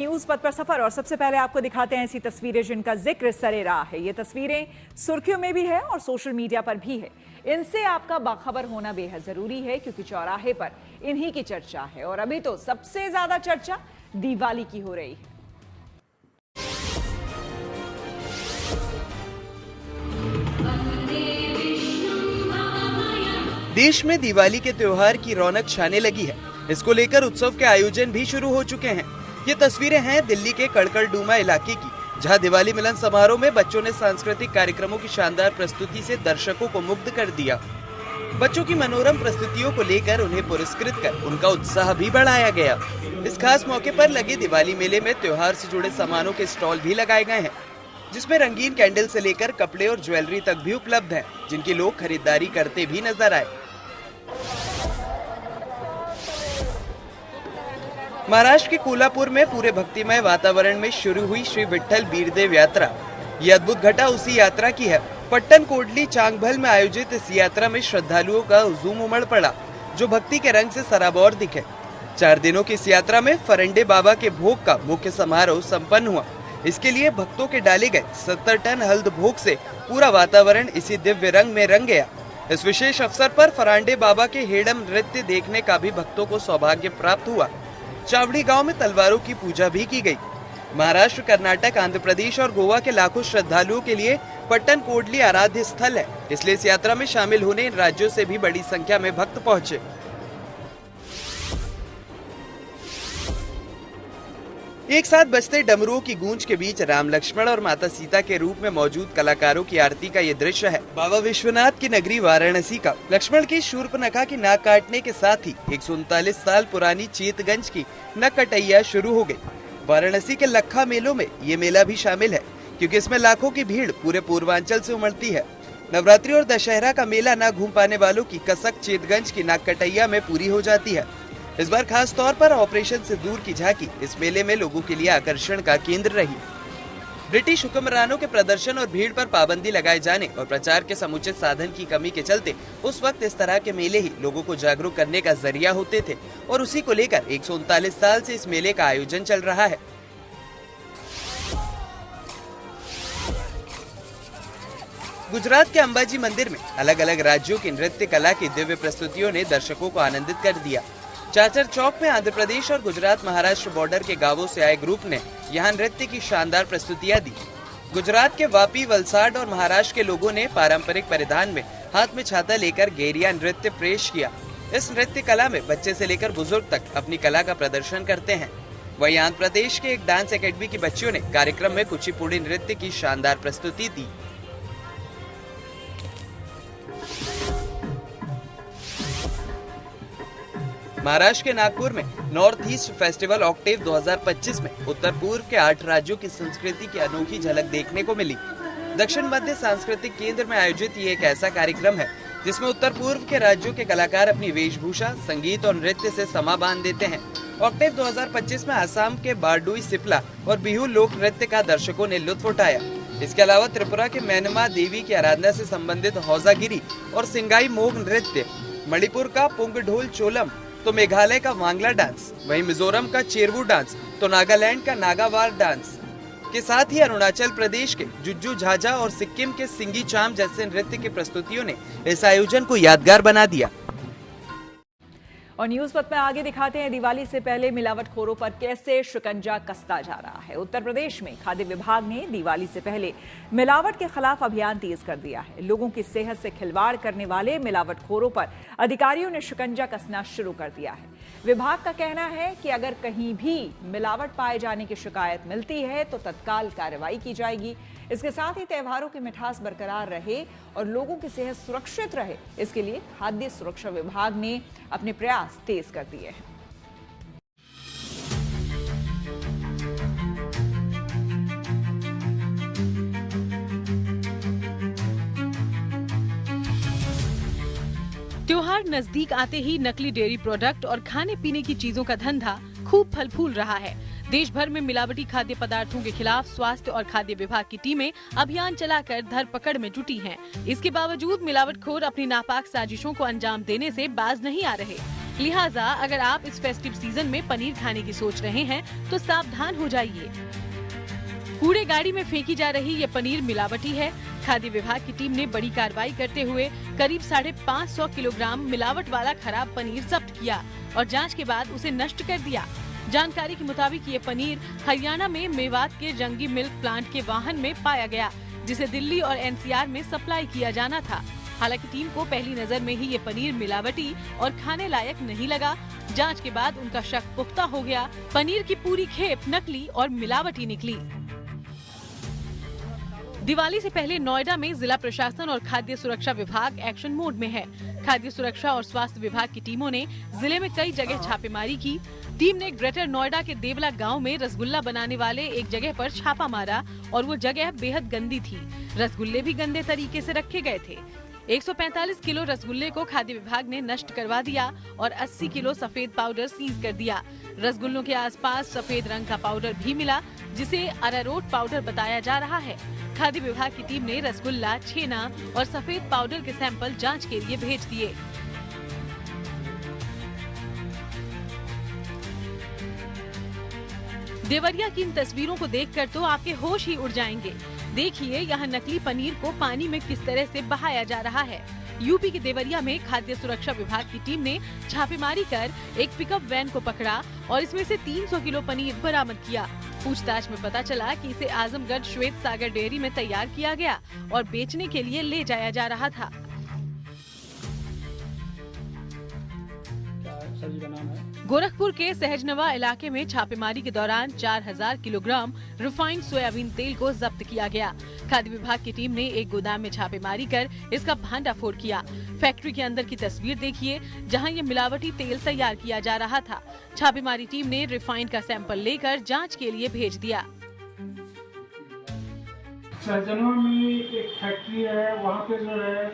News पथ पर सफर और सबसे पहले आपको दिखाते हैं ऐसी तस्वीरें जिनका जिक्र सरेराह है। ये तस्वीरें सुर्खियों में भी है और सोशल मीडिया पर भी है। इनसे आपका बाखबर होना बेहद जरूरी है क्योंकि चौराहे पर इन्हीं की चर्चा है और अभी तो सबसे ज्यादा चर्चा दिवाली की हो रही है। देश में दिवाली के त्योहार की रौनक छाने लगी है। इसको लेकर उत्सव के आयोजन भी शुरू हो चुके हैं। ये तस्वीरें हैं दिल्ली के कड़कड़डूमा इलाके की, जहां दिवाली मिलन समारोह में बच्चों ने सांस्कृतिक कार्यक्रमों की शानदार प्रस्तुति से दर्शकों को मुग्ध कर दिया। बच्चों की मनोरम प्रस्तुतियों को लेकर उन्हें पुरस्कृत कर उनका उत्साह भी बढ़ाया गया। इस खास मौके पर लगे दिवाली मेले में त्योहार से जुड़े सामानों के स्टॉल भी लगाए गए हैं, जिसमें रंगीन कैंडल से लेकर कपड़े और ज्वेलरी तक भी उपलब्ध है, जिनकी लोग खरीदारी करते भी नजर आए। महाराष्ट्र के कोल्हापुर में पूरे भक्तिमय वातावरण में शुरू हुई श्री विट्ठल बीरदेव यात्रा। ये अद्भुत घटा उसी यात्रा की है। पट्टन कोडली चांगभल में आयोजित इस यात्रा में श्रद्धालुओं का हुजूम उमड़ पड़ा, जो भक्ति के रंग से सराबोर दिखे। 4 दिनों की इस यात्रा में फरंडे बाबा के भोग का मुख्य समारोह संपन्न हुआ। इसके लिए भक्तों के डाले गए 70 टन हल्द भोग से पूरा वातावरण इसी दिव्य रंग में रंग गया। इस विशेष अवसर पर फरांडे बाबा के हेडम नृत्य देखने का भी भक्तों को सौभाग्य प्राप्त हुआ। चावड़ी गांव में तलवारों की पूजा भी की गई। महाराष्ट्र, कर्नाटक, आंध्र प्रदेश और गोवा के लाखों श्रद्धालुओं के लिए पट्टन कोडली आराध्य स्थल है, इसलिए इस यात्रा में शामिल होने इन राज्यों से भी बड़ी संख्या में भक्त पहुंचे। एक साथ बजते डमरुओं की गूंज के बीच राम, लक्ष्मण और माता सीता के रूप में मौजूद कलाकारों की आरती का ये दृश्य है। बाबा विश्वनाथ की नगरी वाराणसी का। लक्ष्मण की शूर्पणखा की नाक काटने के साथ ही 139 साल पुरानी चेतगंज की नक कटैया शुरू हो गई। वाराणसी के लखा मेलों में ये मेला भी शामिल है, क्योंकि इसमें लाखों की भीड़ पूरे पूर्वांचल से उमड़ती है। नवरात्रि और दशहरा का मेला न घूम पाने वालों की कसक चेतगंज की नाक कटैया में पूरी हो जाती है। इस बार खास तौर पर ऑपरेशन से दूर की झांकी इस मेले में लोगों के लिए आकर्षण का केंद्र रही। ब्रिटिश हुक्मरानों के प्रदर्शन और भीड़ पर पाबंदी लगाए जाने और प्रचार के समुचित साधन की कमी के चलते उस वक्त इस तरह के मेले ही लोगों को जागरूक करने का जरिया होते थे और उसी को लेकर 139 साल से इस मेले का आयोजन चल रहा है। गुजरात के अंबाजी मंदिर में अलग अलग राज्यों की नृत्य कला की दिव्य प्रस्तुतियों ने दर्शकों को आनंदित कर दिया। चाचर चौक में आंध्र प्रदेश और गुजरात महाराष्ट्र बॉर्डर के गांवों से आए ग्रुप ने यहां नृत्य की शानदार प्रस्तुतियां दी। गुजरात के वापी, वलसाड और महाराष्ट्र के लोगों ने पारंपरिक परिधान में हाथ में छाता लेकर गेरिया नृत्य पेश किया। इस नृत्य कला में बच्चे से लेकर बुजुर्ग तक अपनी कला का प्रदर्शन करते हैं। वहीं आंध्र प्रदेश के एक डांस एकेडमी की बच्चियों ने कार्यक्रम में कुचिपुड़ी नृत्य की शानदार प्रस्तुति दी। महाराष्ट्र के नागपुर में नॉर्थ ईस्ट फेस्टिवल ऑक्टेव 2025 में उत्तर पूर्व के 8 राज्यों की संस्कृति की अनोखी झलक देखने को मिली। दक्षिण मध्य सांस्कृतिक केंद्र में आयोजित ये एक ऐसा कार्यक्रम है जिसमें उत्तर पूर्व के राज्यों के कलाकार अपनी वेशभूषा, संगीत और नृत्य से समा बांध देते हैं। ऑक्टेव 2025 में असम के बारडुई सिपला और बिहू लोक नृत्य का दर्शकों ने लुत्फ उठाया। इसके अलावा त्रिपुरा के मैनमा देवी की आराधना से संबंधित हौजागिरी और सिंगाई मोग नृत्य, मणिपुर का पुंग ढोल चोलम तो मेघालय का वांगला डांस, वहीं मिजोरम का चेरवू डांस तो नागालैंड का नागावार डांस के साथ ही अरुणाचल प्रदेश के जुज्जू झाझा और सिक्किम के सिंगी चाम जैसे नृत्य की प्रस्तुतियों ने इस आयोजन को यादगार बना दिया। और न्यूज पथ में आगे दिखाते हैं दिवाली से पहले मिलावटखोरों पर कैसे शिकंजा कसता जा रहा है। उत्तर प्रदेश में खाद्य विभाग ने दिवाली से पहले मिलावट के खिलाफ अभियान तेज कर दिया है। लोगों की सेहत से खिलवाड़ करने वाले मिलावटखोरों पर अधिकारियों ने शिकंजा कसना शुरू कर दिया है। विभाग का कहना है कि अगर कहीं भी मिलावट पाए जाने की शिकायत मिलती है तो तत्काल कार्रवाई की जाएगी। इसके साथ ही त्योहारों की मिठास बरकरार रहे और लोगों की सेहत सुरक्षित रहे, इसके लिए खाद्य सुरक्षा विभाग ने अपने प्रयास तेज कर दिए हैं। त्योहार नजदीक आते ही नकली डेयरी प्रोडक्ट और खाने पीने की चीजों का धंधा खूब फल फूल रहा है। देश भर में मिलावटी खाद्य पदार्थों के खिलाफ स्वास्थ्य और खाद्य विभाग की टीमें अभियान चलाकर धरपकड़ में जुटी हैं। इसके बावजूद मिलावटखोर अपनी नापाक साजिशों को अंजाम देने से बाज नहीं आ रहे। लिहाजा अगर आप इस फेस्टिव सीजन में पनीर खाने की सोच रहे हैं तो सावधान हो जाइए। कूड़े गाड़ी में फेंकी जा रही ये पनीर मिलावटी है। खाद्य विभाग की टीम ने बड़ी कार्रवाई करते हुए करीब 550 किलोग्राम मिलावट वाला खराब पनीर जब्त किया और जांच के बाद उसे नष्ट कर दिया। जानकारी के मुताबिक ये पनीर हरियाणा में मेवात के जंगी मिल्क प्लांट के वाहन में पाया गया, जिसे दिल्ली और एनसीआर में सप्लाई किया जाना था। हालांकि टीम को पहली नजर में ही ये पनीर मिलावटी और खाने लायक नहीं लगा। जांच के बाद उनका शक पुख्ता हो गया। पनीर की पूरी खेप नकली और मिलावटी निकली। दिवाली से पहले नोएडा में जिला प्रशासन और खाद्य सुरक्षा विभाग एक्शन मोड में है। खाद्य सुरक्षा और स्वास्थ्य विभाग की टीमों ने जिले में कई जगह छापेमारी की। टीम ने ग्रेटर नोएडा के देवला गांव में रसगुल्ला बनाने वाले एक जगह पर छापा मारा और वो जगह बेहद गंदी थी। रसगुल्ले भी गंदे तरीके से रखे गए थे। 145 किलो रसगुल्ले को खाद्य विभाग ने नष्ट करवा दिया और 80 किलो सफेद पाउडर सीज कर दिया। रसगुल्लों के आसपास सफेद रंग का पाउडर भी मिला, जिसे अरारोट पाउडर बताया जा रहा है। खाद्य विभाग की टीम ने रसगुल्ला, छेना और सफेद पाउडर के सैंपल जांच के लिए भेज दिए। देवरिया की इन तस्वीरों को देखकर तो आपके होश ही उड़ जाएंगे। देखिए यहाँ नकली पनीर को पानी में किस तरह से बहाया जा रहा है। यूपी के देवरिया में खाद्य सुरक्षा विभाग की टीम ने छापेमारी कर एक पिकअप वैन को पकड़ा और इसमें से 300 किलो पनीर बरामद किया। पूछताछ में पता चला कि इसे आजमगढ़ श्वेत सागर डेयरी में तैयार किया गया और बेचने के लिए ले जाया जा रहा था। सब्जी का नाम है। गोरखपुर के सहजनवा इलाके में छापेमारी के दौरान 4000 किलोग्राम रिफाइंड सोयाबीन तेल को जब्त किया गया। खाद्य विभाग की टीम ने एक गोदाम में छापेमारी कर इसका भांडाफोड़ किया। फैक्ट्री के अंदर की तस्वीर देखिए, जहां ये मिलावटी तेल तैयार किया जा रहा था। छापेमारी टीम ने रिफाइंड का सैंपल लेकर जांच के लिए भेज दिया। सहजनवा में एक फैक्ट्री है, वहाँ पे जो है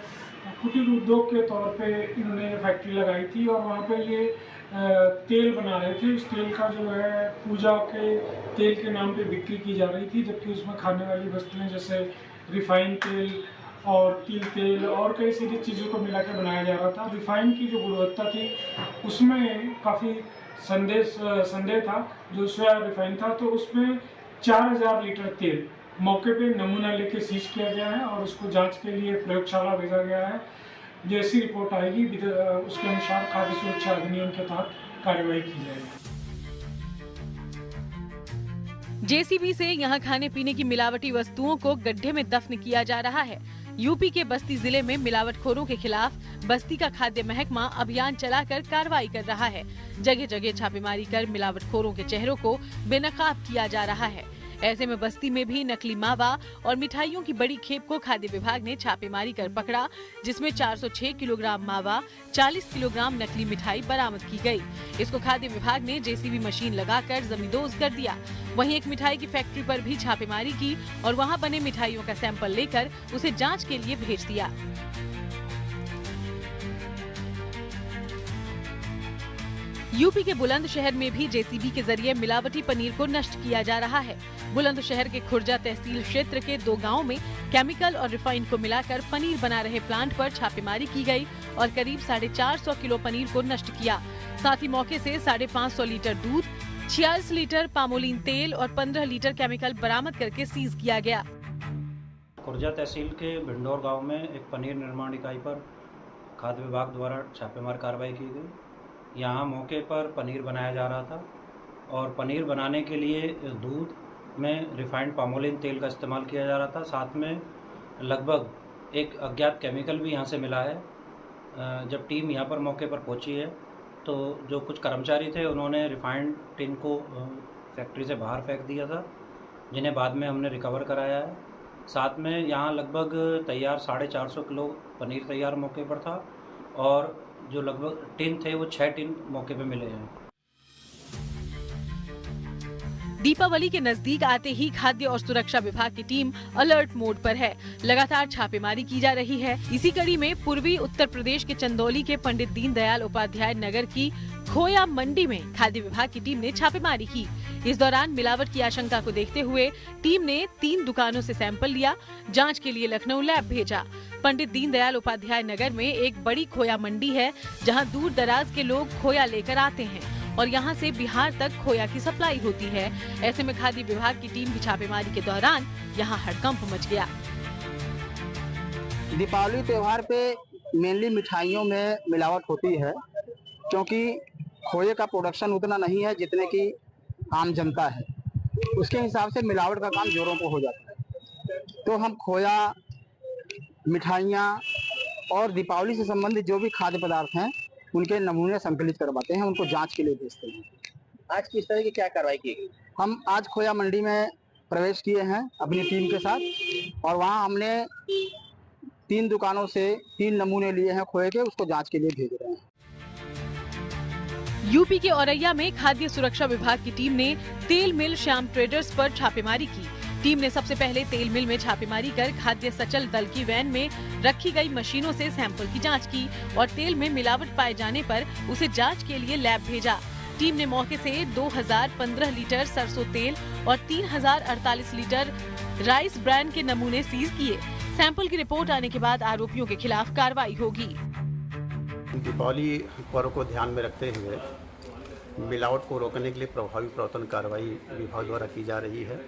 कुटीर उद्योग के तौर पे इन्होंने फैक्ट्री लगाई थी और वहाँ पे ये तेल बना रहे थे। इस तेल का जो है पूजा के तेल के नाम पे बिक्री की जा रही थी, जबकि उसमें खाने वाली वस्तुएं जैसे रिफाइंड तेल और तिल तेल और कई सारी चीज़ों को मिला के बनाया जा रहा था। रिफाइंड की जो गुणवत्ता थी उसमें काफ़ी संदेह था। जो सोया रिफाइंड था तो उसमें 4000 लीटर तेल मौके पे नमूना लेके सीज किया गया है और उसको जांच के लिए प्रयोगशाला भेजा गया है। जैसी रिपोर्ट आएगी उसके अनुसार खाद्य सुरक्षा अधिनियम के तहत कार्रवाई की जाएगी। जेसीबी से यहां खाने पीने की मिलावटी वस्तुओं को गड्ढे में दफन किया जा रहा है। यूपी के बस्ती जिले में मिलावटखोरों के खिलाफ बस्ती का खाद्य महकमा अभियान चलाकर कार्रवाई कर रहा है। जगह जगह छापेमारी कर मिलावटखोरों के चेहरों को बेनकाब किया जा रहा है। ऐसे में बस्ती में भी नकली मावा और मिठाइयों की बड़ी खेप को खाद्य विभाग ने छापेमारी कर पकड़ा, जिसमें 406 किलोग्राम मावा, 40 किलोग्राम नकली मिठाई बरामद की गई। इसको खाद्य विभाग ने जेसीबी मशीन लगाकर जमींदोज कर दिया। वहीं एक मिठाई की फैक्ट्री पर भी छापेमारी की और वहां बने मिठाइयों का सैंपल लेकर उसे जांच के लिए भेज दिया। यूपी के बुलंदशहर में भी जेसीबी के जरिए मिलावटी पनीर को नष्ट किया जा रहा है। बुलंदशहर के खुर्जा तहसील क्षेत्र के 2 गांवों में केमिकल और रिफाइंड को मिलाकर पनीर बना रहे प्लांट पर छापेमारी की गई और करीब 450 किलो पनीर को नष्ट किया। साथ ही मौके से 550 लीटर दूध, 46 लीटर पामोलिन तेल और 15 लीटर केमिकल बरामद करके सीज किया गया। खुर्जा तहसील के भिंडोर गाँव में एक पनीर निर्माण इकाई पर खाद्य विभाग द्वारा छापेमार कार्रवाई की गई। यहाँ मौके पर पनीर बनाया जा रहा था और पनीर बनाने के लिए दूध में रिफाइंड पामोलिन तेल का इस्तेमाल किया जा रहा था। साथ में लगभग एक अज्ञात केमिकल भी यहाँ से मिला है। जब टीम यहाँ पर मौके पर पहुँची है तो जो कुछ कर्मचारी थे उन्होंने रिफाइंड टिन को फैक्ट्री से बाहर फेंक दिया था, जिन्हें बाद में हमने रिकवर कराया है। साथ में यहाँ लगभग तैयार 450 किलो पनीर तैयार मौके पर था और जो लगभग टिन थे वो 6 टिन मौके पे मिले हैं। दीपावली के नजदीक आते ही खाद्य और सुरक्षा विभाग की टीम अलर्ट मोड पर है। लगातार छापेमारी की जा रही है। इसी कड़ी में पूर्वी उत्तर प्रदेश के चंदौली के पंडित दीनदयाल उपाध्याय नगर की खोया मंडी में खाद्य विभाग की टीम ने छापेमारी की। इस दौरान मिलावट की आशंका को देखते हुए टीम ने 3 दुकानों से सैंपल लिया, जांच के लिए लखनऊ लैब भेजा। पंडित दीनदयाल उपाध्याय नगर में एक बड़ी खोया मंडी है, जहां दूर दराज के लोग खोया लेकर आते हैं और यहां से बिहार तक खोया की सप्लाई होती है। ऐसे में खाद्य विभाग की टीम की छापेमारी के दौरान यहां हड़कंप मच गया। दीपावली त्योहार पे मेनली मिठाइयों में मिलावट होती है, क्योंकि खोए का प्रोडक्शन उतना नहीं है जितने की आम जनता है। उसके हिसाब से मिलावट का काम जोरों पर हो जाता है। तो हम खोया, मिठाइयाँ और दीपावली से संबंधित जो भी खाद्य पदार्थ हैं उनके नमूने संकलित करवाते हैं, उनको जांच के लिए भेजते हैं। आज किस तरह की क्या कार्रवाई की गई? हम आज खोया मंडी में प्रवेश किए हैं अपनी टीम के साथ, और वहां हमने 3 दुकानों से 3 नमूने लिए हैं खोए के, उसको जांच के लिए भेज रहे हैं। यूपी के औरैया में खाद्य सुरक्षा विभाग की टीम ने तेल मिल श्याम ट्रेडर्स पर छापेमारी की। टीम ने सबसे पहले तेल मिल में छापेमारी कर खाद्य सचल दल की वैन में रखी गई मशीनों से सैंपल की जांच की और तेल में मिलावट पाए जाने पर उसे जांच के लिए लैब भेजा। टीम ने मौके से 2015 लीटर सरसों तेल और 3048 लीटर राइस ब्रांड के नमूने सीज किए। सैंपल की रिपोर्ट आने के बाद आरोपियों के खिलाफ कार्रवाई होगी। दीपावली पर्व को ध्यान में रखते हुए मिलावट को रोकने के लिए प्रभावी प्रवर्तन कार्रवाई विभाग द्वारा की जा रही है।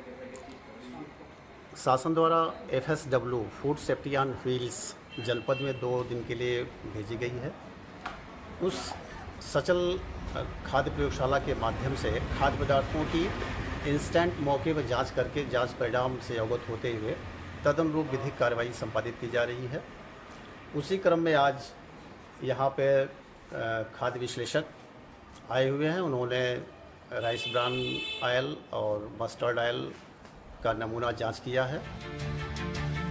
शासन द्वारा FSW food safety on wheels जनपद में 2 दिन के लिए भेजी गई है। उस सचल खाद्य प्रयोगशाला के माध्यम से खाद्य पदार्थों की इंस्टेंट मौके पर जांच करके जांच परिणाम से अवगत होते हुए तदनुरूप विधिक कार्रवाई संपादित की जा रही है। उसी क्रम में आज यहाँ पे खाद्य विश्लेषक आए हुए हैं। उन्होंने राइस ब्रान ऑयल और मस्टर्ड ऑयल का नमूना जांच किया है।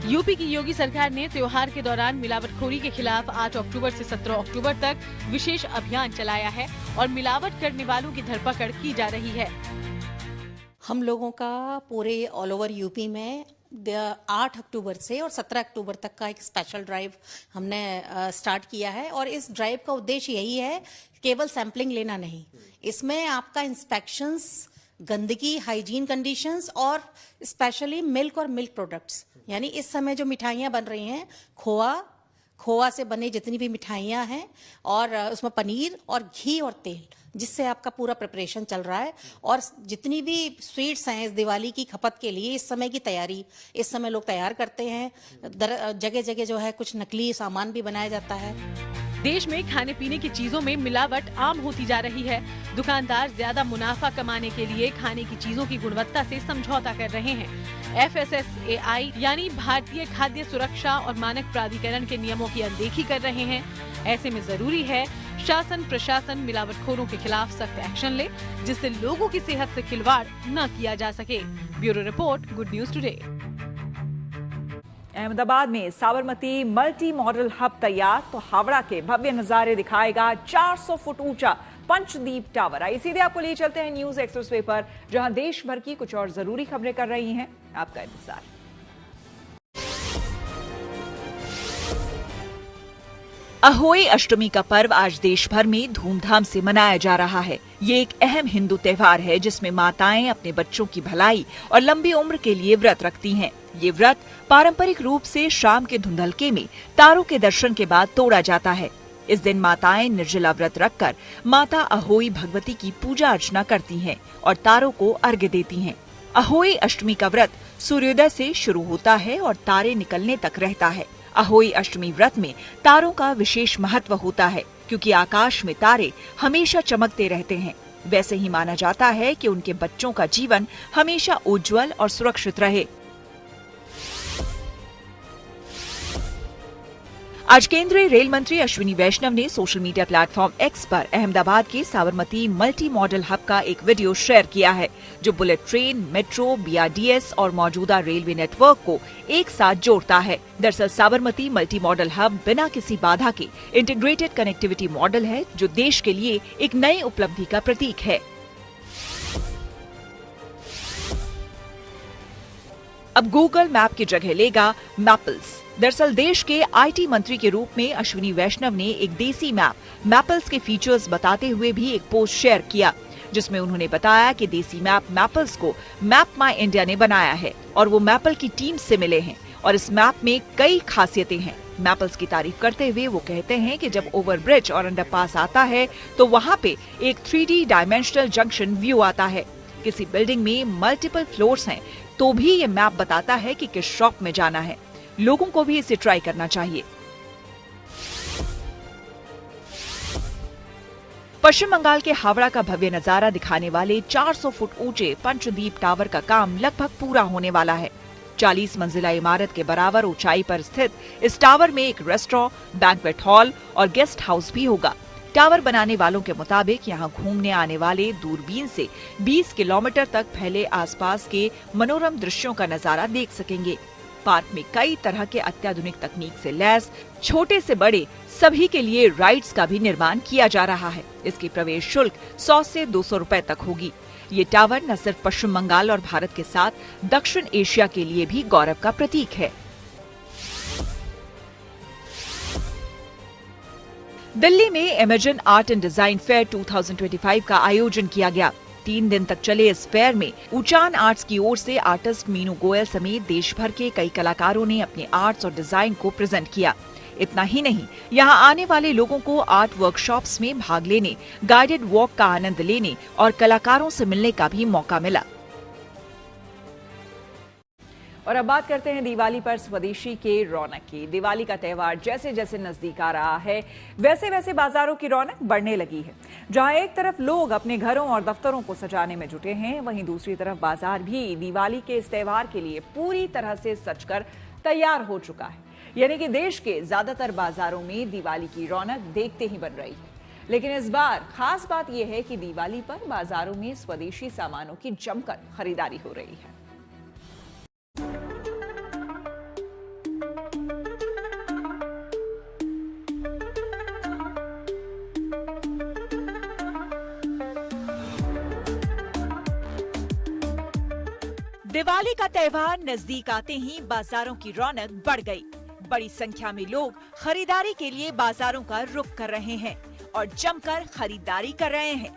यूपी की योगी सरकार ने त्योहार के दौरान मिलावटखोरी के खिलाफ 8 अक्टूबर से 17 अक्टूबर तक विशेष अभियान चलाया है और मिलावट करने वालों की धरपकड़ की जा रही है। हम लोगों का पूरे ऑल ओवर यूपी में 8 अक्टूबर से और 17 अक्टूबर तक का एक स्पेशल ड्राइव हमने स्टार्ट किया है और इस ड्राइव का उद्देश्य यही है केवल सैंपलिंग लेना नहीं, इसमें आपका इंस्पेक्शंस, गंदगी, हाइजीन कंडीशंस और स्पेशली मिल्क और मिल्क प्रोडक्ट्स, यानी इस समय जो मिठाइयाँ बन रही हैं, खोआ से बने जितनी भी मिठाइयाँ हैं और उसमें पनीर और घी और तेल, जिससे आपका पूरा प्रिपरेशन चल रहा है और जितनी भी स्वीट्स हैं इस दिवाली की खपत के लिए इस समय की तैयारी, इस समय लोग तैयार करते हैं। जगह जगह जो है कुछ नकली सामान भी बनाया जाता है। देश में खाने पीने की चीजों में मिलावट आम होती जा रही है। दुकानदार ज्यादा मुनाफा कमाने के लिए खाने की चीजों की गुणवत्ता से समझौता कर रहे हैं। FSSAI यानी भारतीय खाद्य सुरक्षा और मानक प्राधिकरण के नियमों की अनदेखी कर रहे हैं। ऐसे में जरूरी है शासन प्रशासन मिलावटखोरों के खिलाफ सख्त एक्शन ले, जिससे लोगों की सेहत से खिलवाड़ न किया जा सके। Bureau report, good news today. Ahmedabad में साबरमती मल्टी मॉडल हब तैयार, तो हावड़ा के भव्य नजारे दिखाएगा 400 फुट ऊंचा पंचदीप टावर। आइए सीधे आपको ले चलते हैं न्यूज एक्सप्रेसवे पर, जहां देश भर की कुछ और जरूरी खबरें कर रही हैं आपका इंतजार। अहोई अष्टमी का पर्व आज देश भर में धूमधाम से मनाया जा रहा है। ये एक अहम हिंदू त्योहार है जिसमें माताएं अपने बच्चों की भलाई और लंबी उम्र के लिए व्रत रखती हैं। ये व्रत पारंपरिक रूप से शाम के धुंधलके में तारों के दर्शन के बाद तोड़ा जाता है। इस दिन माताएं निर्जला व्रत रखकर माता अहोई भगवती की पूजा अर्चना करती हैं और तारों को अर्घ्य देती हैं। अहोई अष्टमी का व्रत सूर्योदय से शुरू होता है और तारे निकलने तक रहता है। अहोई अष्टमी व्रत में तारों का विशेष महत्व होता है, क्योंकि आकाश में तारे हमेशा चमकते रहते हैं। वैसे ही माना जाता है कि उनके बच्चों का जीवन हमेशा उज्जवल और सुरक्षित रहे। आज केंद्रीय रेल मंत्री अश्विनी वैष्णव ने सोशल मीडिया प्लेटफॉर्म X पर अहमदाबाद के साबरमती मल्टी मॉडल हब का एक वीडियो शेयर किया है, जो बुलेट ट्रेन, मेट्रो, BRTS और मौजूदा रेलवे नेटवर्क को एक साथ जोड़ता है। दरअसल साबरमती मल्टी मॉडल हब बिना किसी बाधा के इंटीग्रेटेड कनेक्टिविटी मॉडल है, जो देश के लिए एक नई उपलब्धि का प्रतीक है। अब गूगल मैप की जगह लेगा मैपल्स। दरअसल देश के आईटी मंत्री के रूप में अश्विनी वैष्णव ने एक देसी मैप मैपल्स के फीचर्स बताते हुए भी एक पोस्ट शेयर किया, जिसमें उन्होंने बताया कि देसी मैप मैपल्स को मैप माई इंडिया ने बनाया है और वो मैपल की टीम से मिले हैं और इस मैप में कई खासियतें हैं। मैपल्स की तारीफ करते हुए वो कहते हैं कि जब ओवरब्रिज और अंडरपास आता है तो वहाँ पे एक 3D डायमेंशनल जंक्शन व्यू आता है। किसी बिल्डिंग में मल्टीपल फ्लोर्स हैं तो भी ये मैप बताता है कि किस शॉप में जाना है। लोगों को भी इसे ट्राई करना चाहिए। पश्चिम बंगाल के हावड़ा का भव्य नजारा दिखाने वाले 400 फुट ऊंचे पंचदीप टावर का काम लगभग पूरा होने वाला है। 40 मंजिला इमारत के बराबर ऊंचाई पर स्थित इस टावर में एक रेस्टोरेंट, बैंक्वेट हॉल और गेस्ट हाउस भी होगा। टावर बनाने वालों के मुताबिक यहाँ घूमने आने वाले दूरबीन से 20 किलोमीटर तक फैले आसपास के मनोरम दृश्यों का नजारा देख सकेंगे। पार्क में कई तरह के अत्याधुनिक तकनीक से लैस छोटे से बड़े सभी के लिए राइड्स का भी निर्माण किया जा रहा है। इसकी प्रवेश शुल्क 100 से 200 रुपए तक होगी। ये टावर न सिर्फ पश्चिम बंगाल और भारत के साथ दक्षिण एशिया के लिए भी गौरव का प्रतीक है। दिल्ली में imagine art and design fair 2025 का आयोजन किया गया। 3 दिन तक चले इस फेयर में उचान आर्ट्स की ओर से आर्टिस्ट मीनू गोयल समेत देश भर के कई कलाकारों ने अपने आर्ट्स और डिजाइन को प्रेजेंट किया। इतना ही नहीं, यहाँ आने वाले लोगों को आर्ट वर्कशॉप्स में भाग लेने, गाइडेड वॉक का आनंद लेने और कलाकारों से मिलने का भी मौका मिला। और अब बात करते हैं दिवाली पर स्वदेशी के रौनक की। दिवाली का त्योहार जैसे जैसे नजदीक आ रहा है वैसे वैसे बाजारों की रौनक बढ़ने लगी है। जहां एक तरफ लोग अपने घरों और दफ्तरों को सजाने में जुटे हैं, वहीं दूसरी तरफ बाजार भी दिवाली के इस त्योहार के लिए पूरी तरह से सजकर तैयार हो चुका है। यानी कि देश के ज्यादातर बाजारों में दिवाली की रौनक देखते ही बन रही है। लेकिन इस बार खास बात यह है कि दिवाली पर बाजारों में स्वदेशी सामानों की जमकर खरीदारी हो रही है। दिवाली का त्योहार नजदीक आते ही बाजारों की रौनक बढ़ गई। बड़ी संख्या में लोग खरीदारी के लिए बाजारों का रुख कर रहे हैं और जमकर खरीदारी कर रहे हैं।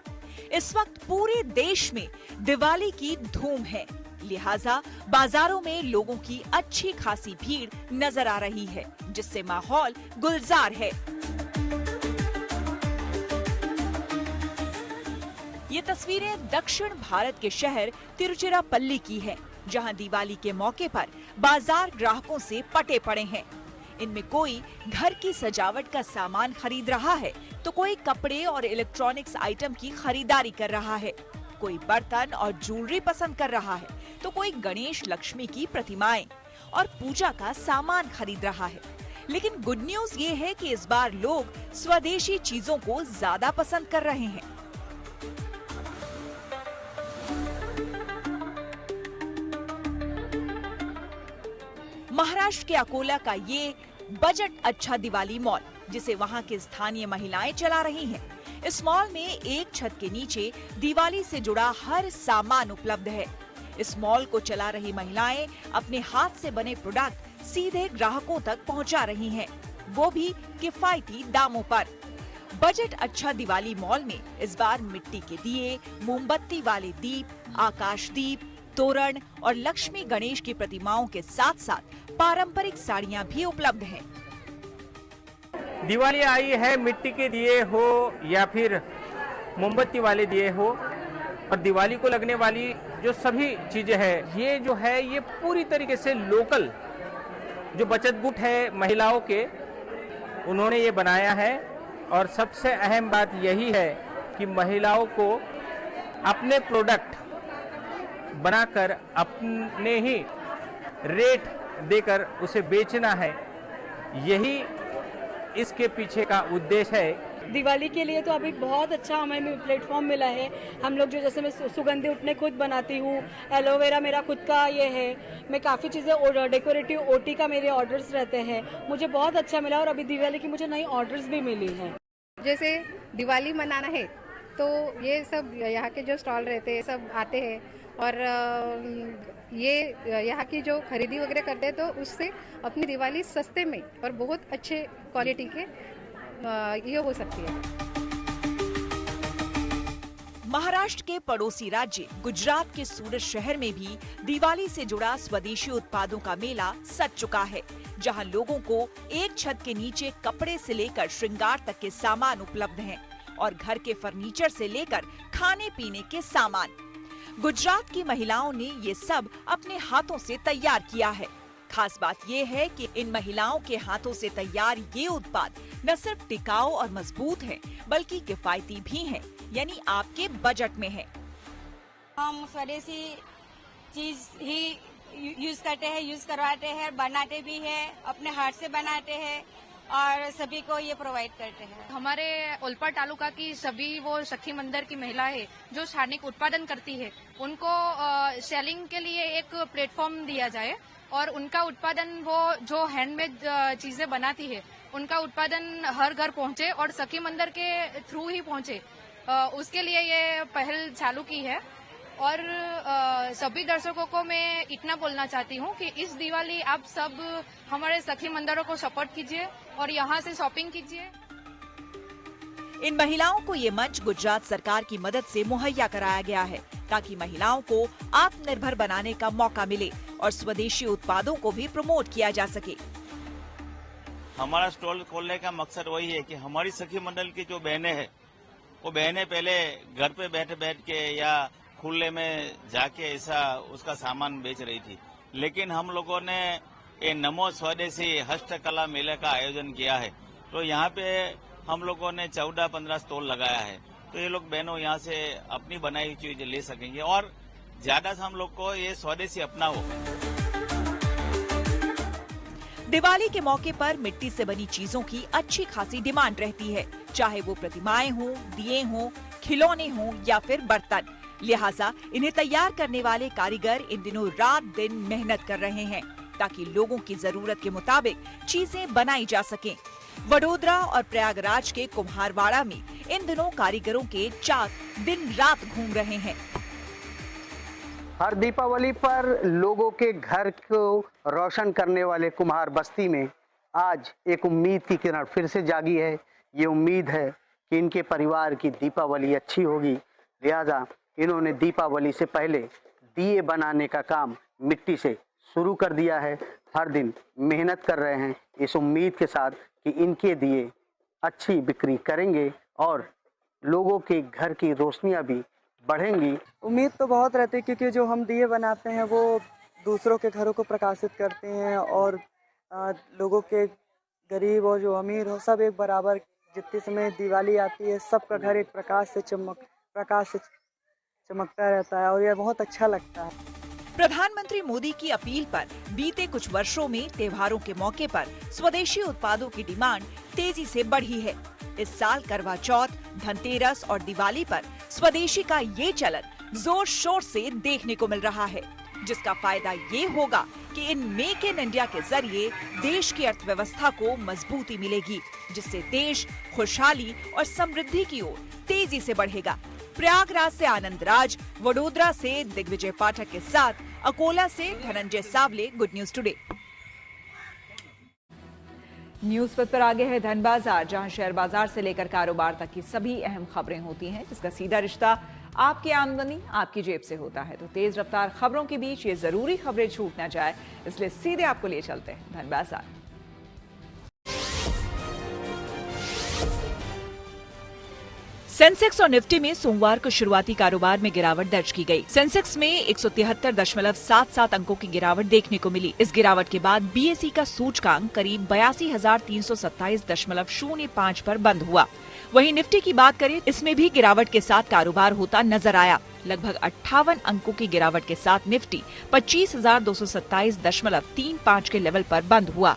इस वक्त पूरे देश में दिवाली की धूम है, लिहाजा बाजारों में लोगों की अच्छी खासी भीड़ नजर आ रही है, जिससे माहौल गुलजार है। ये तस्वीरें दक्षिण भारत के शहर तिरुचिरापल्ली की हैं, जहां दिवाली के मौके पर बाजार ग्राहकों से पटे पड़े हैं। इनमें कोई घर की सजावट का सामान खरीद रहा है तो कोई कपड़े और इलेक्ट्रॉनिक्स आइटम की खरीदारी कर रहा है, कोई बर्तन और ज्वेलरी पसंद कर रहा है तो कोई गणेश लक्ष्मी की प्रतिमाएं और पूजा का सामान खरीद रहा है। लेकिन गुड न्यूज ये है कि इस बार लोग स्वदेशी चीजों को ज्यादा पसंद कर रहे हैं। महाराष्ट्र के अकोला का ये बजट अच्छा दिवाली मॉल, जिसे वहां की स्थानीय महिलाएं चला रही हैं। इस मॉल में एक छत के नीचे दिवाली से जुड़ा हर सामान उपलब्ध है। इस मॉल को चला रही महिलाएं अपने हाथ से बने प्रोडक्ट सीधे ग्राहकों तक पहुंचा रही हैं, वो भी किफायती दामों पर। बजट अच्छा दिवाली मॉल में इस बार मिट्टी के दिए, मोमबत्ती वाले दीप, आकाश दीप, तोरण और लक्ष्मी गणेश की प्रतिमाओं के साथ साथ पारंपरिक साड़ियां भी उपलब्ध हैं। दिवाली आई है, मिट्टी के दिए हो या फिर मोमबत्ती वाले दिए हो, और दिवाली को लगने वाली जो सभी चीजें हैं, ये जो है ये पूरी तरीके से लोकल जो बचत गुट है महिलाओं के, उन्होंने ये बनाया है। और सबसे अहम बात यही है कि महिलाओं को अपने प्रोडक्ट बनाकर अपने ही रेट देकर उसे बेचना है, यही इसके पीछे का उद्देश्य है। दिवाली के लिए तो अभी बहुत अच्छा हमें प्लेटफॉर्म मिला है। हम लोग जो जैसे मैं सुगंधी उठने खुद बनाती हूँ, एलोवेरा मेरा खुद का ये है, मैं काफ़ी चीज़ें डेकोरेटिव ओटी का मेरे ऑर्डर्स रहते हैं, मुझे बहुत अच्छा मिला। और अभी दिवाली की मुझे नई ऑर्डर्स भी मिली हैं। जैसे दिवाली मनाना है तो ये सब यहाँ के जो स्टॉल रहते हैं सब आते हैं और ये यहाँ की जो खरीदी वगैरह करते हैं तो उससे अपनी दिवाली सस्ते में और बहुत अच्छे क्वालिटी के ये हो सकती है। महाराष्ट्र के पड़ोसी राज्य गुजरात के सूरत शहर में भी दिवाली से जुड़ा स्वदेशी उत्पादों का मेला सज चुका है, जहां लोगों को एक छत के नीचे कपड़े से लेकर श्रृंगार तक के सामान उपलब्ध हैं और घर के फर्नीचर से लेकर खाने पीने के सामान। गुजरात की महिलाओं ने ये सब अपने हाथों से तैयार किया है। खास बात ये है कि इन महिलाओं के हाथों से तैयार ये उत्पाद न सिर्फ टिकाऊ और मजबूत हैं, बल्कि किफायती भी हैं, यानी आपके बजट में है। हम स्वदेशी चीज ही यूज करते हैं, यूज करवाते हैं, बनाते भी हैं, अपने हाथ से बनाते हैं और सभी को ये प्रोवाइड करते हैं। हमारे ओलपाड तालुका की सभी वो सखी मंदिर की महिलाएं है जो स्थानिक उत्पादन करती है, उनको सेलिंग के लिए एक प्लेटफॉर्म दिया जाए और उनका उत्पादन वो जो हैंडमेड चीजें बनाती है उनका उत्पादन हर घर पहुंचे और सखी मंदिर के थ्रू ही पहुंचे, उसके लिए ये पहल चालू की है। और सभी दर्शकों को मैं इतना बोलना चाहती हूँ कि इस दिवाली आप सब हमारे सखी मंदिरों को सपोर्ट कीजिए और यहाँ से शॉपिंग कीजिए। इन महिलाओं को ये मंच गुजरात सरकार की मदद से मुहैया कराया गया है, ताकि महिलाओं को आत्मनिर्भर बनाने का मौका मिले और स्वदेशी उत्पादों को भी प्रमोट किया जा सके। हमारा स्टॉल खोलने का मकसद वही है कि हमारी सखी मंडल की जो बहनें हैं, वो बहनें पहले घर पे बैठ के या खुले में जाके ऐसा उसका सामान बेच रही थी, लेकिन हम लोगों ने ये नमो स्वदेशी हस्तकला मेले का आयोजन किया है। तो यहाँ पे हम लोगों ने 14-15 स्टॉल लगाया है, तो ये लोग बहनों यहाँ से अपनी बनाई हुई चीजें ले सकेंगे और ज्यादा से हम लोग को ये स्वदेशी अपनाओ। दिवाली के मौके पर मिट्टी से बनी चीजों की अच्छी खासी डिमांड रहती है, चाहे वो प्रतिमाएं हों, दिए हों, खिलौने हों या फिर बर्तन। लिहाजा इन्हें तैयार करने वाले कारीगर इन दिनों रात दिन मेहनत कर रहे हैं, ताकि लोगों की जरूरत के मुताबिक चीजें बनाई जा सकें। वडोदरा और प्रयागराज के कुम्हारवाड़ा में इन दिनों कारीगरों के चाक दिन रात घूम रहे हैं। हर दीपावली पर लोगों के घर को रोशन करने वाले कुम्हार बस्ती में आज एक उम्मीद की किरण फिर से जागी है। ये उम्मीद है कि इनके परिवार की दीपावली अच्छी होगी, लिहाजा इन्होंने दीपावली से पहले दिए बनाने का काम मिट्टी से शुरू कर दिया है। हर दिन मेहनत कर रहे हैं इस उम्मीद के साथ कि इनके दिए अच्छी बिक्री करेंगे और लोगों के घर की रोशनियां भी बढ़ेंगी। उम्मीद तो बहुत रहती है, क्योंकि जो हम दिए बनाते हैं वो दूसरों के घरों को प्रकाशित करते हैं और लोगों के गरीब और जो अमीर हो सब एक बराबर, जितने समय दिवाली आती है सबका घर एक प्रकाश से चमकता रहता है और यह बहुत अच्छा लगता है। प्रधानमंत्री मोदी की अपील पर बीते कुछ वर्षों में त्योहारों के मौके पर स्वदेशी उत्पादों की डिमांड तेजी से बढ़ी है। इस साल करवा चौथ, धनतेरस और दिवाली पर स्वदेशी का ये चलन जोर शोर से देखने को मिल रहा है, जिसका फायदा ये होगा कि इन मेक इन इंडिया के जरिए देश की अर्थव्यवस्था को मजबूती मिलेगी, जिससे देश खुशहाली और समृद्धि की ओर तेजी से बढ़ेगा। प्रयागराज से आनंद राज, वडोदरा से दिग्विजय पाठक के साथ अकोला से Dhananjay Savale, good news today. News पर आगे है धन बाजार, जहां शेयर बाजार से लेकर कारोबार तक की सभी अहम खबरें होती हैं, जिसका सीधा रिश्ता आपकी आमदनी आपकी जेब से होता है। तो तेज रफ्तार खबरों के बीच ये जरूरी खबरें छूट ना जाए, इसलिए सीधे आपको ले चलते हैं धन बाजार। सेंसेक्स और निफ्टी में सोमवार को शुरुआती कारोबार में गिरावट दर्ज की गई। सेंसेक्स में 173.77 अंकों की गिरावट देखने को मिली। इस गिरावट के बाद बीएसई का सूचकांक करीब 82,327.05 पर बंद हुआ। वहीं निफ्टी की बात करें, इसमें भी गिरावट के साथ कारोबार होता नजर आया। लगभग 58 अंकों की गिरावट के साथ निफ्टी 25,227.35 के लेवल पर बंद हुआ।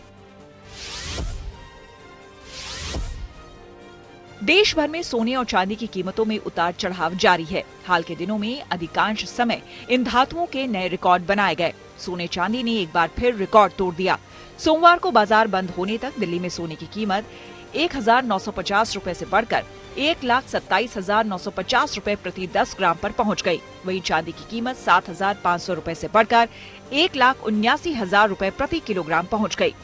देश भर में सोने और चांदी की कीमतों में उतार चढ़ाव जारी है। हाल के दिनों में अधिकांश समय इन धातुओं के नए रिकॉर्ड बनाए गए। सोने चांदी ने एक बार फिर रिकॉर्ड तोड़ दिया। सोमवार को बाजार बंद होने तक दिल्ली में सोने की कीमत 1,950 रुपए से बढ़कर 1,27,950 रुपए प्रति 10 ग्राम पर पहुंच गई। वहीं चांदी की कीमत 7,500 रुपए से बढ़कर 1,79,000 रुपए प्रति किलोग्राम पहुंच गई।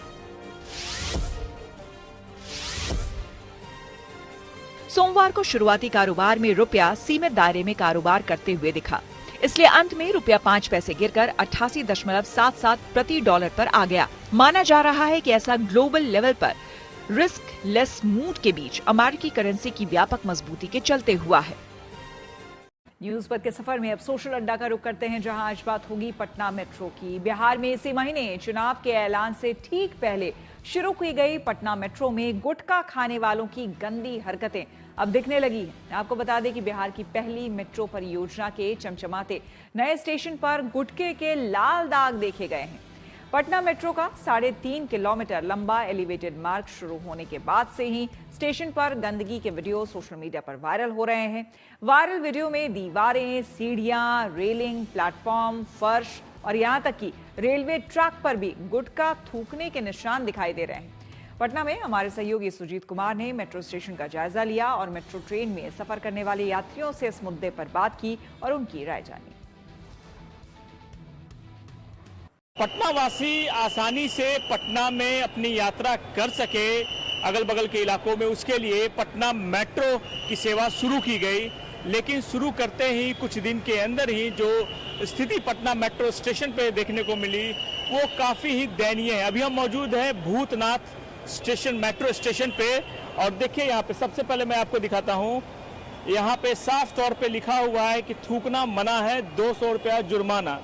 सोमवार को शुरुआती कारोबार में रुपया सीमित दायरे में कारोबार करते हुए दिखा, इसलिए अंत में रुपया 5 पैसे गिरकर 88.77 प्रति डॉलर पर आ गया। माना जा रहा है कि ऐसा ग्लोबल लेवल पर रिस्क लेस मूड के बीच अमेरिकी करेंसी की व्यापक मजबूती के चलते हुआ है। न्यूज पर के सफर में अब सोशल अड्डा का रुख करते हैं, जहां आज बात होगी पटना मेट्रो की। बिहार में इसी महीने चुनाव के ऐलान से ठीक पहले शुरू की गई पटना मेट्रो में गुटखा खाने वालों की गंदी हरकतें अब दिखने लगी है। आपको बता दें कि बिहार की पहली मेट्रो परियोजना के चमचमाते नए स्टेशन पर गुटखे के लाल दाग देखे गए हैं। पटना मेट्रो का 3.5 किलोमीटर लंबा एलिवेटेड मार्ग शुरू होने के बाद से ही स्टेशन पर गंदगी के वीडियो सोशल मीडिया पर वायरल हो रहे हैं। वायरल वीडियो में दीवारें, सीढ़ियां, रेलिंग, प्लेटफॉर्म, फर्श और यहां तक कि रेलवे ट्रैक पर भी गुटखा थूकने के निशान दिखाई दे रहे हैं। पटना में हमारे सहयोगी सुजीत कुमार ने मेट्रो स्टेशन का जायजा लिया और मेट्रो ट्रेन में सफर करने वाले यात्रियों से इस मुद्दे पर बात की और उनकी राय जानी। पटना वासी आसानी से पटना में अपनी यात्रा कर सके अगल बगल के इलाकों में, उसके लिए पटना मेट्रो की सेवा शुरू की गई। लेकिन शुरू करते ही कुछ दिन के अंदर ही जो स्थिति पटना मेट्रो स्टेशन पे देखने को मिली वो काफ़ी ही दयनीय है। अभी हम मौजूद हैं भूतनाथ स्टेशन, मेट्रो स्टेशन पे, और देखिए यहाँ पे सबसे पहले मैं आपको दिखाता हूँ, यहाँ पे साफ तौर पे लिखा हुआ है कि थूकना मना है, 200 रुपया जुर्माना।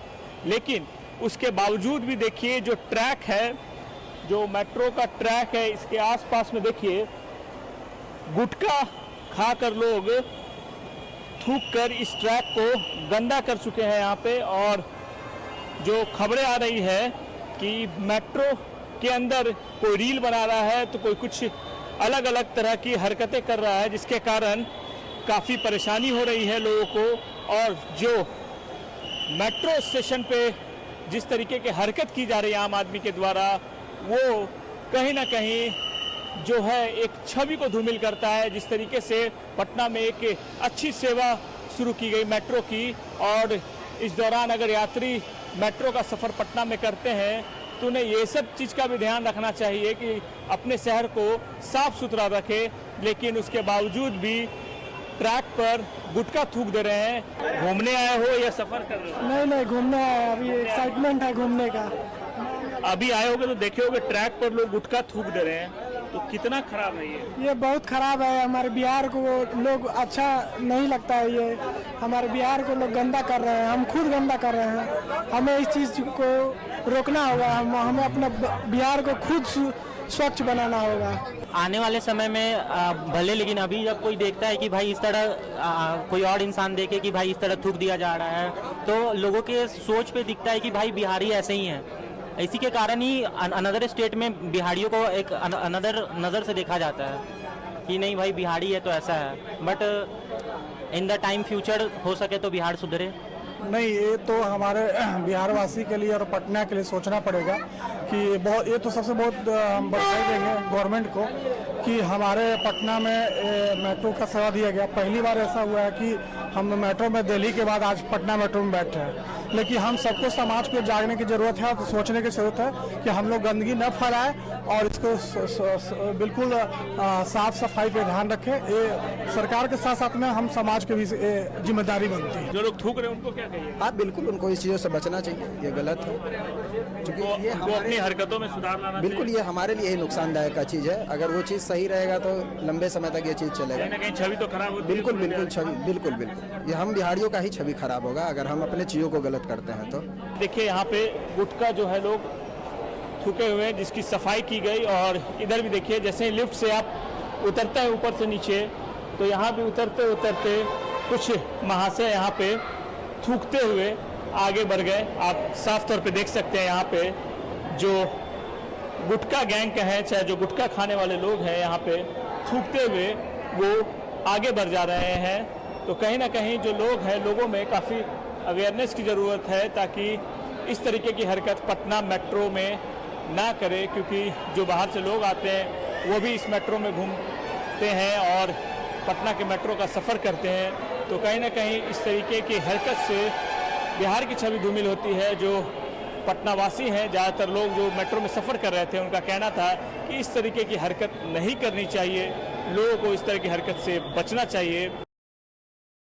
लेकिन उसके बावजूद भी देखिए जो ट्रैक है, जो मेट्रो का ट्रैक है, इसके आसपास में देखिए गुटखा खाकर लोग थूक कर इस ट्रैक को गंदा कर चुके हैं यहाँ पे। और जो खबरें आ रही है कि मेट्रो के अंदर कोई रील बना रहा है तो कोई कुछ अलग अलग तरह की हरकतें कर रहा है, जिसके कारण काफ़ी परेशानी हो रही है लोगों को। और जो मेट्रो स्टेशन पे जिस तरीके की हरकत की जा रही है आम आदमी के द्वारा, वो कहीं ना कहीं जो है एक छवि को धूमिल करता है। जिस तरीके से पटना में एक अच्छी सेवा शुरू की गई मेट्रो की, और इस दौरान अगर यात्री मेट्रो का सफ़र पटना में करते हैं तो उन्हें ये सब चीज़ का भी ध्यान रखना चाहिए कि अपने शहर को साफ सुथरा रखे, लेकिन उसके बावजूद भी ट्रैक पर गुटखा थूक दे रहे हैं। घूमने आए हो या सफर कर रहे हो? नहीं घूमने आए, अभी एक्साइटमेंट है घूमने का। अभी आए होगे तो देखे होगे ट्रैक पर लोग गुटखा थूक दे रहे हैं, तो कितना खराब है ये बहुत खराब है। हमारे बिहार को लोग अच्छा नहीं लगता है, ये हमारे बिहार को लोग गंदा कर रहे हैं, हम खुद गंदा कर रहे हैं। हमें इस चीज़ को रोकना होगा, हमें अपना बिहार को खुद स्वच्छ बनाना होगा। आने वाले समय में भले, लेकिन अभी जब कोई देखता है कि भाई इस तरह कोई और इंसान देखे कि भाई इस तरह थूक दिया जा रहा है, तो लोगों के सोच पे दिखता है कि भाई बिहारी ऐसे ही हैं। इसी के कारण ही अनदर स्टेट में बिहारियों को एक अनदर नज़र से देखा जाता है कि नहीं भाई बिहारी है तो ऐसा है। But in the time future हो सके तो बिहार सुधरे। नहीं, ये तो हमारे बिहार वासी के लिए और पटना के लिए सोचना पड़ेगा कि बहुत, ये तो सबसे बहुत हम बधाई देंगे गवर्नमेंट को कि हमारे पटना में मेट्रो का सेवा दिया गया। पहली बार ऐसा हुआ है कि हम मेट्रो में दिल्ली के बाद आज पटना मेट्रो में बैठे हैं। लेकिन हम सबको समाज को जागने की जरूरत है और सोचने की जरूरत है कि हम लोग गंदगी न फैलाएं और इसको बिल्कुल साफ सफाई पे ध्यान रखें। ये सरकार के साथ साथ में हम समाज की भी जिम्मेदारी बनती है। जो लोग थूक रहे हैं उनको क्या कहिए? हाँ, बिल्कुल उनको इस चीज़ों से बचना चाहिए, ये गलत है। क्योंकि ये अपनी हरकतों में सुधार लाना बिल्कुल, ये हमारे लिए ही नुकसानदायक का चीज़ है। अगर वो चीज़ सही रहेगा तो लंबे समय तक ये चीज़ चलेगा। कहीं छवि तो खराब होती है। बिल्कुल छवि, बिल्कुल ये हम बिहारियों का ही छवि खराब होगा अगर हम अपने चीज़ों को गलत करते हैं तो। देखिए यहाँ पे गुटखा जो है लोग थूके हुए हैं, जिसकी सफाई की गई। और इधर भी देखिए, जैसे लिफ्ट से आप उतरते हैं ऊपर से नीचे, तो यहाँ भी उतरते उतरते कुछ महाशय यहाँ पे थूकते हुए आगे बढ़ गए। आप साफ तौर पे देख सकते हैं यहाँ पे जो गुटखा गैंग के हैं, चाहे जो गुटखा खाने वाले लोग हैं, यहाँ पे थूकते हुए वो आगे बढ़ जा रहे हैं। तो कहीं ना कहीं जो लोग हैं, लोगों में काफ़ी अवेयरनेस की ज़रूरत है ताकि इस तरीके की हरकत पटना मेट्रो में ना करे, क्योंकि जो बाहर से लोग आते हैं वो भी इस मेट्रो में घूमते हैं और पटना के मेट्रो का सफ़र करते हैं। तो कहीं ना कहीं इस तरीके की हरकत से बिहार की छवि धूमिल होती है। जो पटना वासी हैं, ज़्यादातर लोग जो मेट्रो में सफ़र कर रहे थे, उनका कहना था कि इस तरीके की हरकत नहीं करनी चाहिए, लोगों को इस तरह की हरकत से बचना चाहिए।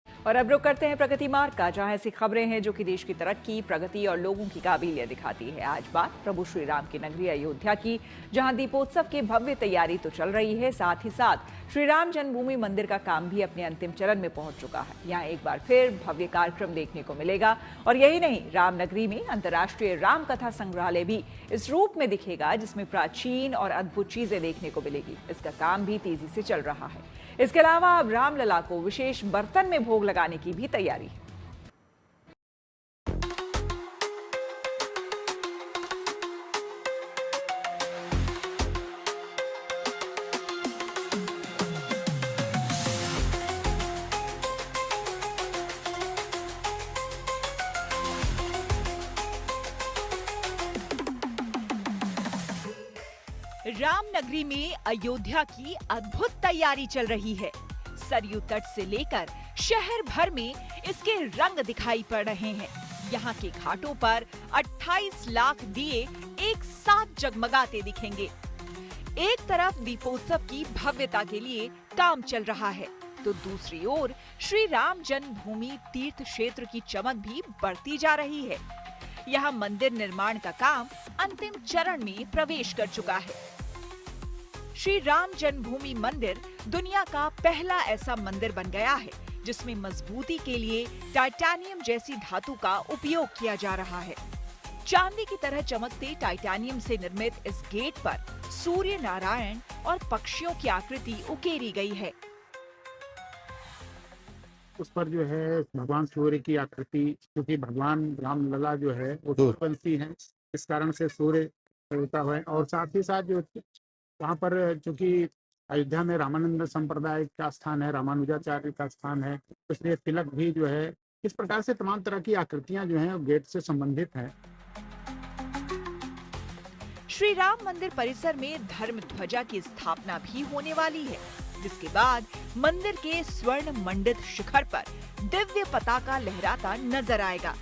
और अब रुक करते हैं प्रगति मार्ग का, जहां ऐसी खबरें हैं जो कि देश की तरक्की, प्रगति और लोगों की काबिलियत दिखाती है। आज बात प्रभु श्री राम की नगरी अयोध्या की, जहां दीपोत्सव की भव्य तैयारी तो चल रही है, साथ ही साथ श्री राम जन्मभूमि मंदिर का काम भी अपने अंतिम चरण में पहुंच चुका है। यहाँ एक बार फिर भव्य कार्यक्रम देखने को मिलेगा। और यही नहीं, रामनगरी में अंतर्राष्ट्रीय राम कथा संग्रहालय भी इस रूप में दिखेगा, जिसमें प्राचीन और अद्भुत चीजें देखने को मिलेगी। इसका काम भी तेजी से चल रहा है। इसके अलावा अब रामलला को विशेष बर्तन में भोग लगाने की भी तैयारी है। रामनगरी में अयोध्या की अद्भुत तैयारी चल रही है। सरयू तट से लेकर शहर भर में इसके रंग दिखाई पड़ रहे हैं। यहाँ के घाटों पर 28 लाख दिए एक साथ जगमगाते दिखेंगे। एक तरफ दीपोत्सव की भव्यता के लिए काम चल रहा है, तो दूसरी ओर श्री राम जन्मभूमि तीर्थ क्षेत्र की चमक भी बढ़ती जा रही है। यहाँ मंदिर निर्माण का काम अंतिम चरण में प्रवेश कर चुका है। श्री राम जन्मभूमि मंदिर दुनिया का पहला ऐसा मंदिर बन गया है जिसमें मजबूती के लिए टाइटेनियम जैसी धातु का उपयोग किया जा रहा है। चांदी की तरह चमकते टाइटेनियम से निर्मित इस गेट पर सूर्य नारायण और पक्षियों की आकृति उकेरी गई है। उस पर जो है भगवान सूर्य की आकृति, क्योंकि भगवान रामलला जो है वो सूर्यवंशी है, इस कारण से सूर्य देवता है। और साथ ही साथ जो वहाँ पर चूंकि अयोध्या में रामानंद संप्रदाय का स्थान है, रामानुजाचार्य का स्थान है, इसलिए तिलक भी जो है इस प्रकार से तमाम तरह की आकृतियां जो हैं गेट से संबंधित हैं। श्री राम मंदिर परिसर में धर्म ध्वजा की स्थापना भी होने वाली है, जिसके बाद मंदिर के स्वर्ण मंडित शिखर पर दिव्य पताका लहराता नजर आएगा।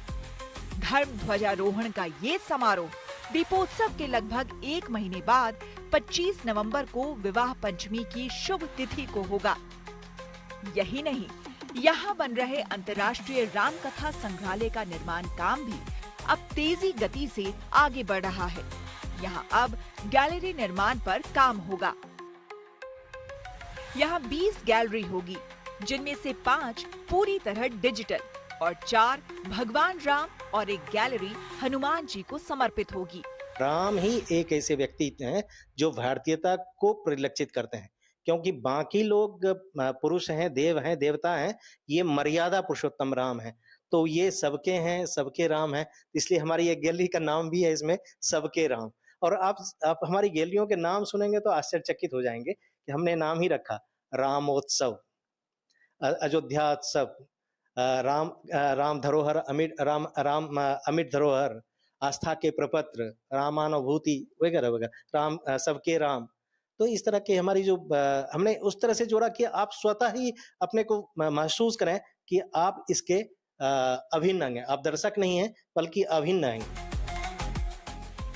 धर्म ध्वजारोहण का ये समारोह दीपोत्सव के लगभग 1 महीने बाद 25 नवंबर को विवाह पंचमी की शुभ तिथि को होगा। यही नहीं, यहाँ बन रहे अंतर्राष्ट्रीय राम कथा संग्रहालय का निर्माण काम भी अब तेजी गति से आगे बढ़ रहा है। यहाँ अब गैलरी निर्माण पर काम होगा। यहाँ 20 गैलरी होगी, जिनमें से 5 पूरी तरह डिजिटल और 4 भगवान राम और एक गैलरी हनुमान जी को समर्पित होगी। राम ही एक ऐसे व्यक्ति हैं जो भारतीयता को परिलक्षित करते हैं, क्योंकि बाकी लोग पुरुष हैं, देवता हैं, ये मर्यादा पुरुषोत्तम राम है। तो ये सबके हैं, सबके राम हैं, इसलिए हमारी ये गैलरी का नाम भी है इसमें सबके राम। और आप हमारी गैलरियों के नाम सुनेंगे तो आश्चर्यचकित हो जाएंगे कि हमने नाम ही रखा रामोत्सव, अयोध्यात्सव, राम धरोहर, अमिट धरोहर, आस्था के प्रपत्र, रामानुभूति वगैरह वगैरह, राम सबके राम। तो इस तरह के हमारी जो हमने उस तरह से जोड़ा कि आप स्वतः ही अपने को महसूस करें कि आप इसके अभिन्न अंग हैं, आप दर्शक नहीं हैं बल्कि अभिन्न हैं।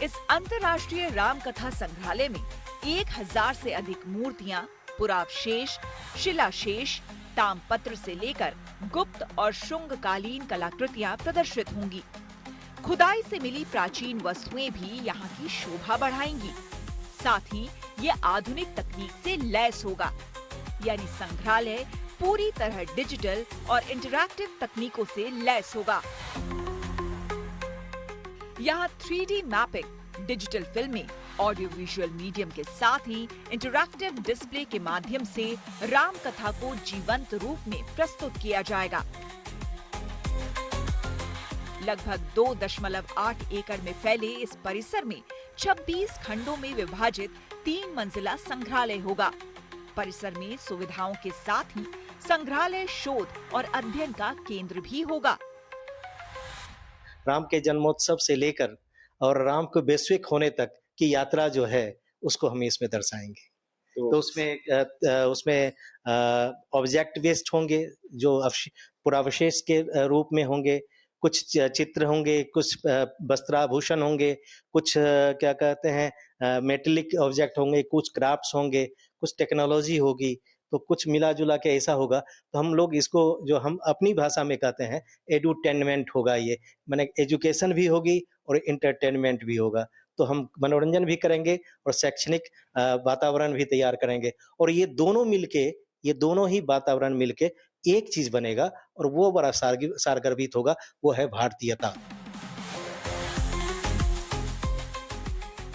इस अंतर्राष्ट्रीय राम कथा संग्रहालय में 1000 से अधिक मूर्तियां, पुरावशेष, शिलाशेष, तामपत्र से लेकर गुप्त और शुंगकालीन कलाकृतियां प्रदर्शित होंगी। खुदाई से मिली प्राचीन वस्तुएं भी यहाँ की शोभा बढ़ाएंगी। साथ ही ये आधुनिक तकनीक से लैस होगा, यानी संग्रहालय पूरी तरह डिजिटल और इंटरैक्टिव तकनीकों से लैस होगा। यहाँ 3D मैपिंग, डिजिटल फिल्में, ऑडियो विजुअल मीडियम के साथ ही इंटरैक्टिव डिस्प्ले के माध्यम से राम कथा को जीवंत रूप में प्रस्तुत किया जाएगा। लगभग 2.8 एकड़ में फैले इस परिसर में 26 खंडों में विभाजित 3 मंजिला संग्रहालय होगा। परिसर में सुविधाओं के साथ ही संग्रहालय शोध और अध्ययन का केंद्र भी होगा। राम के जन्मोत्सव से लेकर और राम को वैश्विक होने तक की यात्रा जो है उसको हम इसमें दर्शाएंगे। तो उसमें ऑब्जेक्ट बेस्ड होंगे जो पुरावशेष के रूप में होंगे, कुछ चित्र होंगे, कुछ वस्त्राभूषण होंगे, कुछ क्या कहते हैं मेटेलिक ऑब्जेक्ट होंगे, कुछ क्राफ्ट्स होंगे, कुछ टेक्नोलॉजी होगी, तो कुछ मिला जुला के ऐसा होगा। तो हम लोग इसको जो हम अपनी भाषा में कहते हैं एडुटेनमेंट होगा, ये माने एजुकेशन भी होगी और इंटरटेनमेंट भी होगा। तो हम मनोरंजन भी करेंगे और शैक्षणिक वातावरण भी तैयार करेंगे, और ये दोनों ही वातावरण मिलके एक चीज बनेगा और वो बड़ा सारगर्भित होगा, वो है भारतीयता।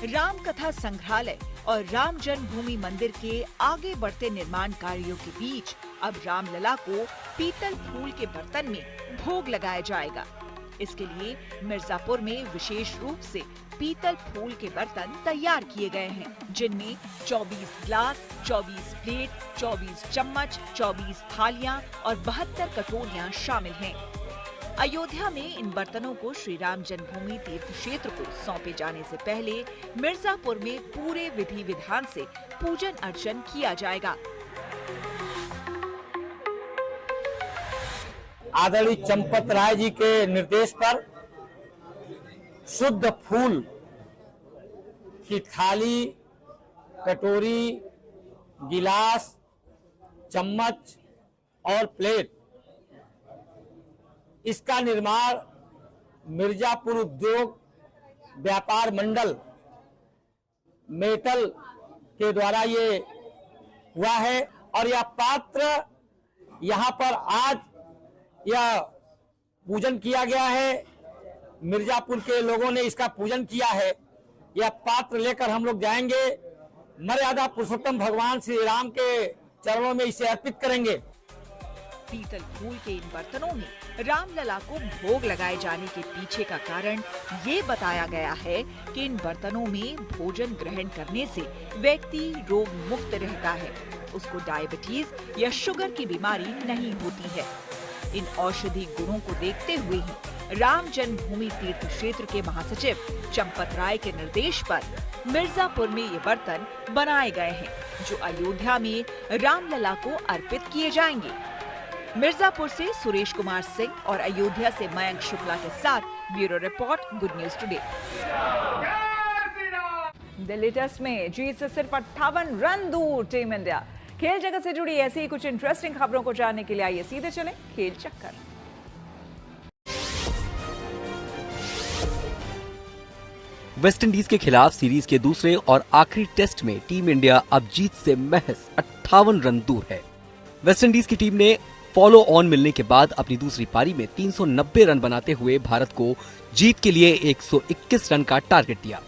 राम कथा संग्रहालय और राम जन्मभूमि मंदिर के आगे बढ़ते निर्माण कार्यों के बीच अब रामलला को पीतल फूल के बर्तन में भोग लगाया जाएगा। इसके लिए मिर्जापुर में विशेष रूप से पीतल फूल के बर्तन तैयार किए गए हैं, जिनमें 24 ग्लास, 24 प्लेट, 24 चम्मच, 24 थालियां और 72 कटोरियां शामिल हैं। अयोध्या में इन बर्तनों को श्री राम जन्मभूमि तीर्थ क्षेत्र को सौंपे जाने से पहले मिर्जापुर में पूरे विधि विधान से पूजन अर्चन किया जाएगा। आदरणीय चंपत राय जी के निर्देश पर शुद्ध फूल की थाली, कटोरी, गिलास, चम्मच और प्लेट, इसका निर्माण मिर्जापुर उद्योग व्यापार मंडल मेटल के द्वारा ये हुआ है, और यह पात्र यहाँ पर आज यह पूजन किया गया है। मिर्जापुर के लोगों ने इसका पूजन किया है। यह पात्र लेकर हम लोग जाएंगे, मर्यादा पुरुषोत्तम भगवान श्री राम के चरणों में इसे अर्पित करेंगे। पीतल फूल के इन बर्तनों में रामलला को भोग लगाए जाने के पीछे का कारण ये बताया गया है कि इन बर्तनों में भोजन ग्रहण करने से व्यक्ति रोग मुक्त रहता है, उसको डायबिटीज या शुगर की बीमारी नहीं होती है। इन औषधि गुणों को देखते हुए ही राम जन्मभूमि तीर्थ क्षेत्र के महासचिव चंपत राय के निर्देश पर मिर्जापुर में ये बर्तन बनाए गए हैं, जो अयोध्या में रामलला को अर्पित किए जाएंगे। मिर्जापुर से सुरेश कुमार सिंह और अयोध्या से मयंक शुक्ला के साथ bureau report, good news today. Delhi test में जीत से सिर्फ 58 रन दूर टीम इंडिया। खेल जगत से जुड़ी ऐसी ही कुछ इंटरेस्टिंग खबरों को जानने के लिए आइए सीधे चलें खेल चक्कर। वेस्टइंडीज के खिलाफ सीरीज के दूसरे और आखिरी टेस्ट में टीम इंडिया अब जीत से महज 58 रन दूर है। वेस्टइंडीज की टीम ने फॉलो ऑन मिलने के बाद अपनी दूसरी पारी में 390 रन बनाते हुए भारत को जीत के लिए 121 रन का टारगेट दिया,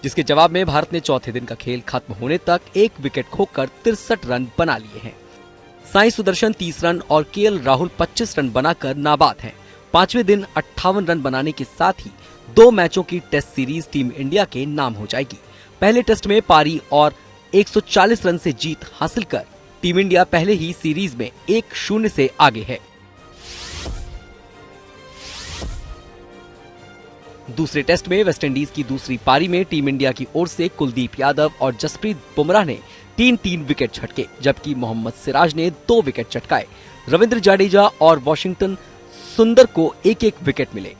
जिसके जवाब में भारत ने चौथे दिन का खेल खत्म होने तक एक विकेट खोकर 63 रन बना लिए हैं। साई सुदर्शन 30 रन और केएल राहुल 25 रन बनाकर नाबाद हैं। पांचवें दिन 58 रन बनाने के साथ ही 2 मैचों की टेस्ट सीरीज टीम इंडिया के नाम हो जाएगी। पहले टेस्ट में पारी और 140 रन से जीत हासिल कर टीम इंडिया पहले ही सीरीज में 1-0 से आगे है। दूसरे टेस्ट में वेस्टइंडीज की दूसरी पारी में टीम इंडिया की ओर से कुलदीप यादव और जसप्रीत बुमराह ने 3-3 विकेट झटके, जबकि मोहम्मद सिराज ने 2 विकेट चटकाए। रविंद्र जडेजा और वॉशिंगटन सुंदर को 1-1 विकेट मिले।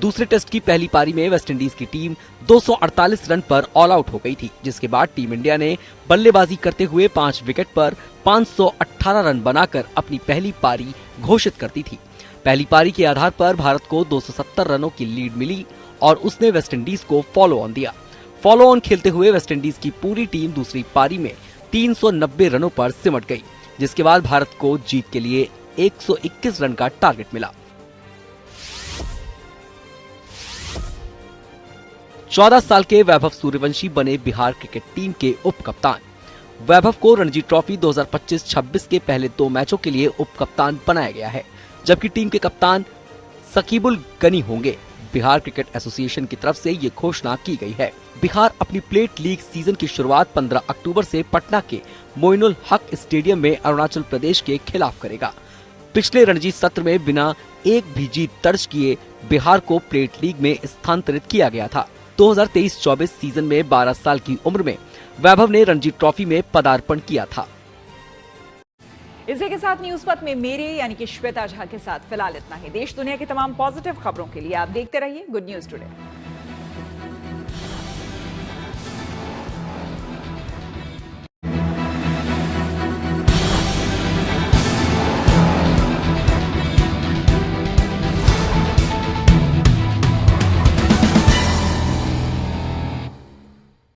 दूसरे टेस्ट की पहली पारी में वेस्टइंडीज की टीम 248 रन पर ऑल आउट हो गई थी, जिसके बाद टीम इंडिया ने बल्लेबाजी करते हुए 5 विकेट पर 518 रन बनाकर अपनी पहली पारी घोषित कर दी थी। पहली पारी के आधार पर भारत को 270 रनों की लीड मिली और उसने वेस्टइंडीज को फॉलो ऑन दिया। फॉलो ऑन खेलते हुए वेस्टइंडीज की पूरी टीम दूसरी पारी में 390 रनों पर सिमट गई, जिसके बाद भारत को जीत के लिए 121 रन का टारगेट मिला। 14 साल के वैभव सूर्यवंशी बने बिहार क्रिकेट टीम के उप कप्तान। वैभव को रणजी ट्रॉफी 2025-26 के पहले 2 मैचों के लिए उप कप्तान बनाया गया है, जबकि टीम के कप्तान सकीबुल गनी होंगे। बिहार क्रिकेट एसोसिएशन की तरफ से ये घोषणा की गई है। बिहार अपनी प्लेट लीग सीजन की शुरुआत 15 अक्टूबर से पटना के मोइनुल हक स्टेडियम में अरुणाचल प्रदेश के खिलाफ करेगा। पिछले रणजी सत्र में बिना एक भी जीत दर्ज किए बिहार को प्लेट लीग में स्थानांतरित किया गया था। 2023-24 सीजन में 12 साल की उम्र में वैभव ने रणजी ट्रॉफी में पदार्पण किया था। इसी के साथ न्यूज पथ में मेरे यानी कि श्वेता झा के साथ फिलहाल इतना ही। देश दुनिया की तमाम पॉजिटिव खबरों के लिए आप देखते रहिए गुड न्यूज टुडे।